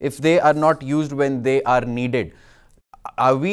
if they are not used when they are needed. Are we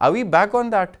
Are we back on that?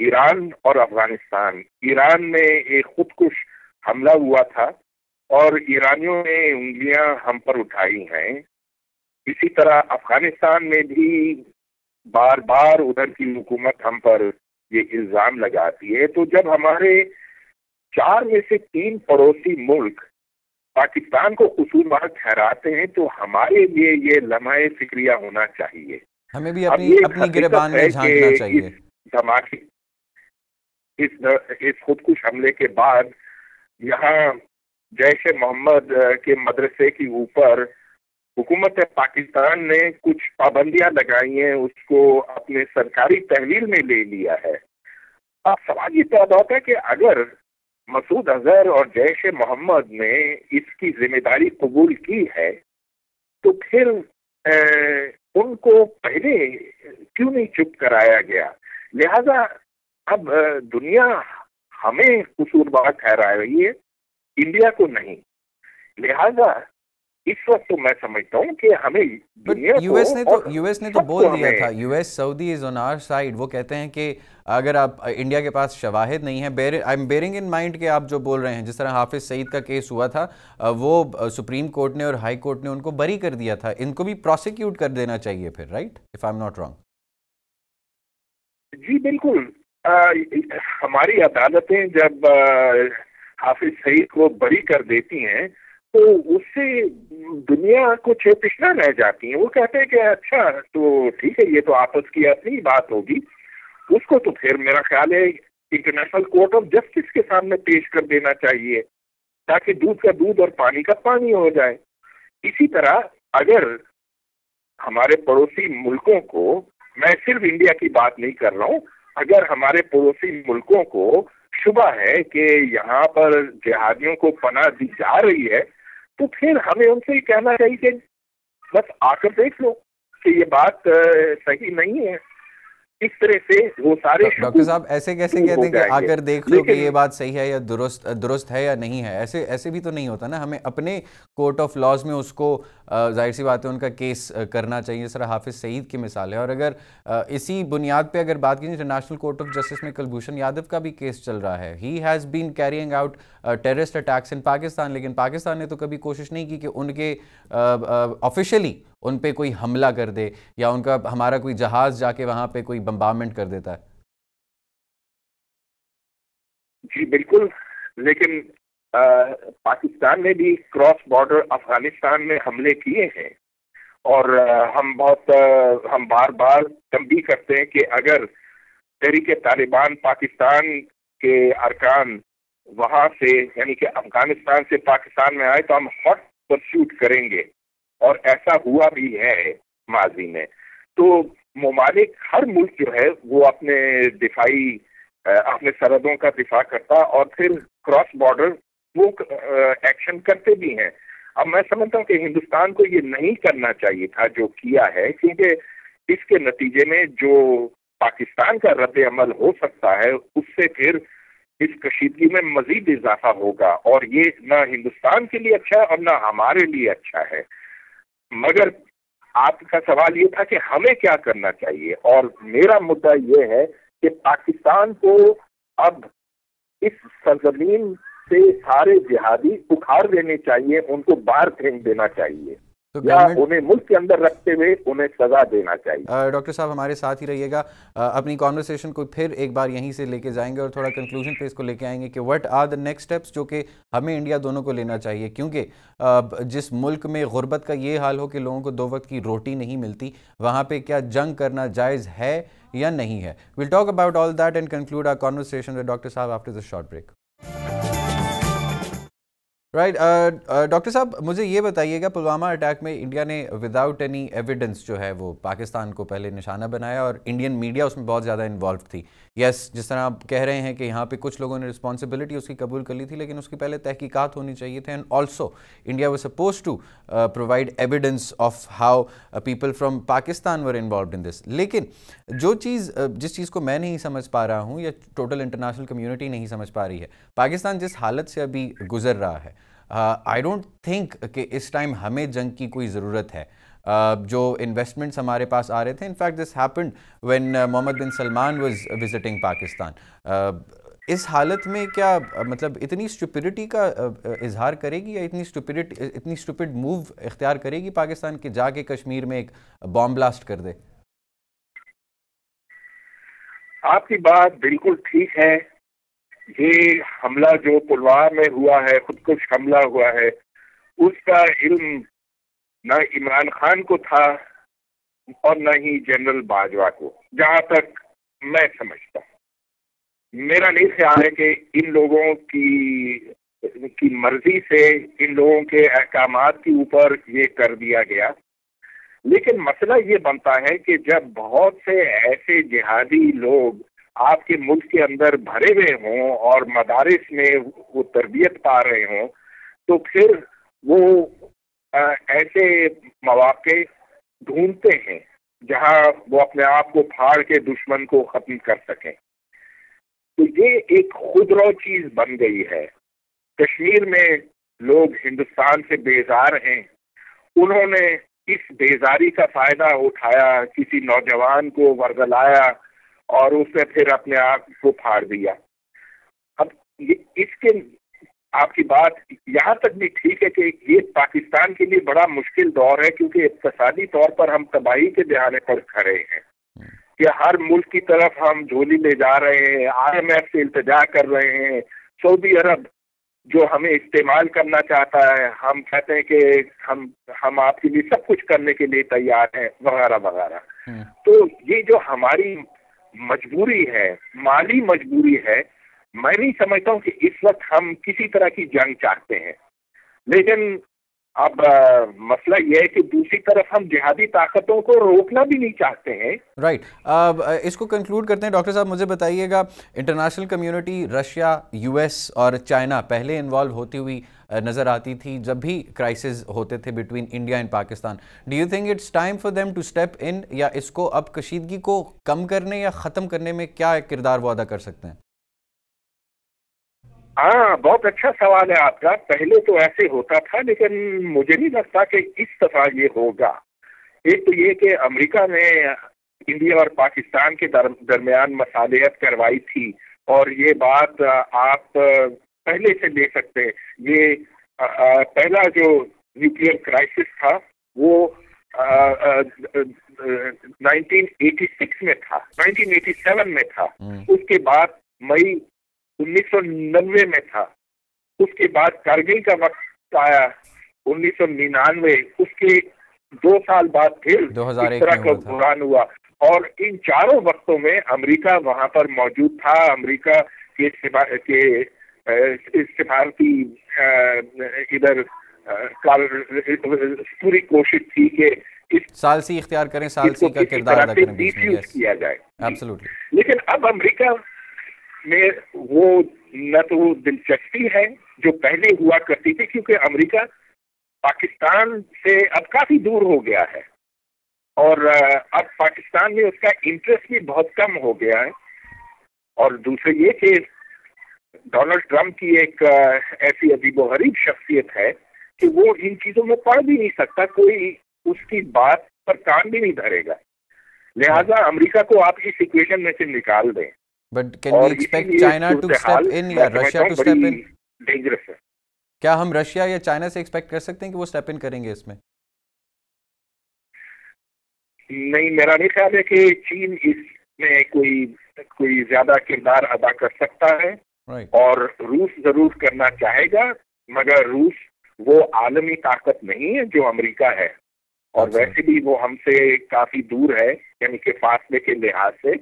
Iran اور افغانستان. ایران میں ایک خودکش حملہ ہوا تھا اور ایرانیوں نے انگلیاں ہم پر اٹھائی ہیں. اسی طرح افغانستان میں بھی بار بار ادھر کی حکومت ہم پر یہ الزام لگاتی ہے. تو جب ہمارے 4 میں سے 3 پڑوسی ملک پاکستان کو قصوروار ٹھہراتے ہیں تو ہمارے لیے یہ لمحہ فکریہ ہونا چاہیے. ہمیں بھی اپنی گریبان میں جھانکنا چاہیے. دھماکے اس خودکش حملے کے بعد یہاں جیش محمد کے مدرسے کے اوپر حکومت پاکستان نے کچھ پابندیاں لگائی ہیں, اس کو اپنے سرکاری تحویل میں لے لیا ہے. اب سوال یہ پیدا ہوتا ہے کہ اگر مسعود اظہر اور جیش محمد نے اس کی ذمہ داری قبول کی ہے تو پھر ان کو پہلے کیوں نہیں چپ کرایا گیا؟ لہذا اب دنیا ہمیں قصوروار ٹھہرا رہی ہے, انڈیا کو نہیں. لہذا اس وقت تو میں سمجھتا ہوں کہ ہمیں یو ایس نے تو بول دیا تھا, یو ایس سعودی از آن آور سائڈ. وہ کہتے ہیں کہ اگر آپ انڈیا کے پاس شواہد نہیں ہیں, I am bearing in mind کہ آپ جو بول رہے ہیں, جس طرح حافظ سعید کا کیس ہوا تھا, وہ سپریم کورٹ نے اور ہائی کورٹ نے ان کو بری کر دیا تھا. ان کو بھی پروسیکیوٹ کر دینا چاہیے پھر, right, if I am not wrong. جی بالکل. ہماری عدالتیں جب حافظ سعید کو بری کر دیتی ہیں تو اس سے دنیا کچھ پچھڑا رہ جاتی ہیں. وہ کہتے ہیں کہ اچھا تو ٹھیک ہے, یہ تو آپس کی اپنی بات ہوگی, اس کو تو پھر میرا خیال ہے انٹرنیشنل کورٹ آف جسٹس کے سامنے پیش کر دینا چاہیے تاکہ دودھ کا دودھ اور پانی کا پانی ہو جائے. اسی طرح اگر ہمارے پڑوسی ملکوں کو, میں صرف انڈیا کی بات نہیں کر رہا ہوں, اگر ہمارے پڑوسی ملکوں کو شبہ ہے کہ یہاں پر جہادیوں کو پناہ دی جا رہی ہے تو پھر ہمیں ان سے یہ کہنا چاہیے کہ بس آ کر دیکھ لو کہ یہ بات صحیح نہیں ہے. اس طرح سے وہ سارے ڈاکٹر صاحب ایسے کیسے کہتے ہیں کہ آ کر دیکھ لو کہ یہ بات صحیح ہے یا درست ہے یا نہیں ہے. ایسے بھی تو نہیں ہوتا نا. ہمیں اپنے کورٹ آف لاز میں اس کو ظاہر سی بات ہے ان کا کیس کرنا چاہیے, جس طرح حافظ سعید کی مثال ہے. اور اگر اسی بنیاد پہ اگر بات کی انٹرنیشنل کورٹ آف جسٹس میں کلبھوشن یادو کا بھی کیس چل رہا ہے. He has been carrying out terrorist attacks in Pakistan, لیکن پاکستان نے تو کبھی کوشش نہیں کی کہ ان کے آفیشلی ان پہ کوئی حملہ کر دے یا ان کا ہمارا کوئی جہاز جا کے وہاں پہ کوئی بمبارمنٹ کر دیتا ہے. جی بالکل. لیکن پاکستان نے بھی کراس بارڈر افغانستان میں حملے کیے ہیں اور ہم بار بار تنبیہ کرتے ہیں کہ اگر تحریک طالبان پاکستان کے ارکان وہاں سے یعنی کہ افغانستان سے پاکستان میں آئے تو ہم ہاٹ پرسوٹ کریں گے, اور ایسا ہوا بھی ہے ماضی میں. تو ممالک, ہر ملک جو ہے وہ اپنے سرحدوں کا دفاع کرتا اور پھر کراس بارڈر وہ ایکشن کرتے بھی ہیں. اب میں سمجھتا ہوں کہ ہندوستان کو یہ نہیں کرنا چاہیے تھا جو کیا ہے, کیونکہ اس کے نتیجے میں جو پاکستان کا رد عمل ہو سکتا ہے اس سے پھر اس کشیدگی میں مزید اضافہ ہوگا, اور یہ نہ ہندوستان کے لیے اچھا اور نہ ہمارے لیے اچھا ہے. مگر آپ کا سوال یہ تھا کہ ہمیں کیا کرنا چاہیے, اور میرا مدعا یہ ہے کہ پاکستان کو اب اس سرزمین سے سارے جہادی اکھاڑ دینے چاہیے, ان کو باہر پھینک دینا چاہیے, یا انہیں ملک کے اندر رکھتے ہوئے انہیں سزا دینا چاہیے. ڈاکٹر صاحب ہمارے ساتھ ہی رہیے گا, اپنی کانورسیشن کو پھر ایک بار یہیں سے لے کے جائیں گے اور تھوڑا کنکلوژن پہ اس کو لے کے آئیں گے کہ what are the next steps جو کہ ہمیں انڈیا دونوں کو لینا چاہیے, کیونکہ جس ملک میں غربت کا یہ حال ہو کہ لوگوں کو 2 وقت کی روٹی نہیں ملتی, وہاں پہ کیا جنگ کرنا جائز ہے یا نہیں ہے. We'll talk about all that and conclude our conversation with doctor صاحب after this short break. Right. Doctor صاحب مجھے یہ بتائیے گا, پلوامہ اٹیک میں انڈیا نے وداؤٹ اینی ایویڈنس جو ہے وہ پاکستان کو پہلے نشانہ بنایا اور انڈین میڈیا اس میں بہت زیادہ انوالوڈ تھی. یس, جس طرح آپ کہہ رہے ہیں کہ یہاں پہ کچھ لوگوں نے رسپانسبلٹی اس کی قبول کر لی تھی, لیکن اس کی پہلے تحقیقات ہونی چاہیے تھے. And also India was supposed to provide evidence of how people from Pakistan were involved in this. لیکن جس چیز کو میں نہیں سمجھ پا رہا ہوں یا ٹوٹل انٹرنیشنل کمیونٹی نہیں سمجھ پا رہی ہے, پاکستان جس حالت سے ابھی گزر رہا ہے, آئی ڈونٹ تھنک کہ اس ٹائم ہمیں جنگ کی کوئی ضرورت ہے. جو انویسٹمنٹس ہمارے پاس آ رہے تھے. In fact this happened when Muhammad bin Salman was visiting Pakistan. اس حالت میں کیا مطلب اتنی اسٹوپڈٹی کا اظہار کرے گی یا اتنی اسٹوپڈ موو اختیار کرے گی پاکستان کہ جا کے کشمیر میں ایک بام بلاسٹ کر دے؟ آپ کی بات بالکل ٹھیک ہے. یہ حملہ جو پلوامہ میں ہوا ہے، خودکش حملہ ہوا ہے، اس کا علم نہ عمران خان کو تھا اور نہ ہی جنرل باجوہ کو، جہاں تک میں سمجھتا ہوں. میرا نہیں خیال ہے کہ ان لوگوں کی مرضی سے ان لوگوں کے احکامات کے اوپر یہ کر دیا گیا. لیکن مسئلہ یہ بنتا ہے کہ جب بہت سے ایسے جہادی لوگ آپ کے ملک کے اندر بھرے ہوئے ہوں اور مدارس میں وہ تربیت پا رہے ہوں، تو پھر وہ ایسے مواقع ڈھونڈتے ہیں جہاں وہ اپنے آپ کو پھاڑ کے دشمن کو ختم کر سکیں. تو یہ ایک خودرو چیز بن گئی ہے. کشمیر میں لوگ ہندوستان سے بیزار ہیں، انہوں نے اس بیزاری کا فائدہ اٹھایا، کسی نوجوان کو ورگلایا اور اس نے پھر اپنے آپ کو پھاڑ دیا. اب اس کے آپ کی بات یہاں تک بھی ٹھیک ہے کہ یہ پاکستان کے لیے بڑا مشکل دور ہے، کیونکہ اقتصادی طور پر ہم تباہی کے دہانے پر کھڑے ہیں کہ ہر ملک کی طرف ہم جھولی لے جا رہے ہیں، IMF سے التجا کر رہے ہیں. سعودی عرب جو ہمیں استعمال کرنا چاہتا ہے، ہم کہتے ہیں کہ ہم آپ کے لیے سب کچھ کرنے کے لیے تیار ہیں، وغیرہ وغیرہ. تو یہ جو ہماری مجبوری ہے، مالی مجبوری ہے، میں نہیں سمجھتا ہوں کہ اس وقت ہم کسی طرح کی جنگ چاہتے ہیں. لیکن اب مسئلہ یہ ہے کہ دوسری طرف ہم جہادی طاقتوں کو روکنا بھی نہیں چاہتے ہیں. رائٹ. اس کو کنکلوڈ کرتے ہیں. ڈاکٹر صاحب مجھے بتائیے گا، انٹرنیشنل کمیونٹی رشیا، US اور چائنا پہلے انوالو ہوتی ہوئی نظر آتی تھی جب بھی کرائسس ہوتے تھے between India and Pakistan. Do you think it's time for them to step in, یا اس کو اب کشیدگی کو کم کرنے یا ختم کرنے میں کیا کردار وہ ادا کر سکتے ہیں؟ ہاں، بہت اچھا سوال ہے آپ کا. پہلے تو ایسے ہوتا تھا، لیکن مجھے نہیں لگتا کہ اس دفعہ یہ ہوگا. ایک تو یہ کہ امریکہ نے انڈیا اور پاکستان کے درمیان مصالحت کروائی تھی، اور یہ بات آپ پہلے سے لے سکتے ہیں. یہ پہلا جو نیوکلیئر کرائسس تھا وہ 1986 میں تھا، 1987 میں تھا. اس کے بعد مئی 1990 میں تھا. اس کے بعد کارگل کا وقت آیا 1999. اس کے 2 سال بعد پھر اس طرح کا بحران ہوا، اور ان چاروں وقتوں میں امریکہ وہاں پر موجود تھا. امریکہ کے سفارتی ادھر پوری کوشش تھی کہ ثالثی اختیار کریں، ثالثی کا کردار ادا کریں، ڈیفیوز کیا جائے. ایبسولوٹلی. لیکن اب امریکہ میں وہ نہ تو دلچسپی ہے جو پہلے ہوا کرتی تھی، کیونکہ امریکہ پاکستان سے اب کافی دور ہو گیا ہے، اور اب پاکستان میں اس کا انٹرسٹ بھی بہت کم ہو گیا ہے. اور دوسرے یہ کہ ڈونلڈ ٹرمپ کی ایک ایسی عجیب و غریب شخصیت ہے کہ وہ ان چیزوں میں پڑھ بھی نہیں سکتا، کوئی اس کی بات پر کان بھی نہیں دھرے گا. لہذا امریکہ کو آپ اس ایکویشن میں سے نکال دیں. But can we expect China to step in یا Russia to step in؟ Dangerous ہے. کیا ہم رشیا یا چائنا سے ایکسپیکٹ کر سکتے ہیں کہ وہ اسٹیپ ان کریں گے اس میں؟ نہیں، میرا نہیں خیال ہے کہ چین اس میں کوئی زیادہ کردار ادا کر سکتا ہے. اور روس ضرور کرنا چاہے گا، مگر روس وہ عالمی طاقت نہیں ہے جو امریکہ ہے، اور ویسے بھی وہ ہم سے کافی دور ہے، یعنی کہ فاصلے کے لحاظ سے.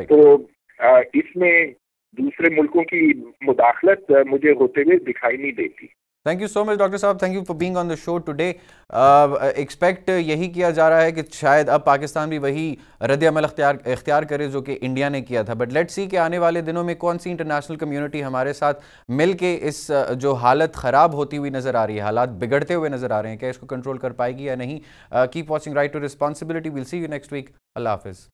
تو اس میں دوسرے ملکوں کی مداخلت مجھے ہوتے ہوئے دکھائی نہیں دیتی. Thank you so much doctor صاحب، thank you for being on the show today. Expect یہی کیا جا رہا ہے کہ شاید اب پاکستان بھی وہی رد عمل اختیار کرے جو کہ انڈیا نے کیا تھا. بٹ لیٹ سی کہ آنے والے دنوں میں کون سی انٹرنیشنل کمیونٹی ہمارے ساتھ مل کے اس جو حالت خراب ہوتی ہوئی نظر آ رہی ہے، حالات بگڑتے ہوئے نظر آ رہے ہیں، کیا اس کو کنٹرول کر پائے گی یا نہیں. Keep watching right to responsibility. We'll see you next week. اللہ حافظ.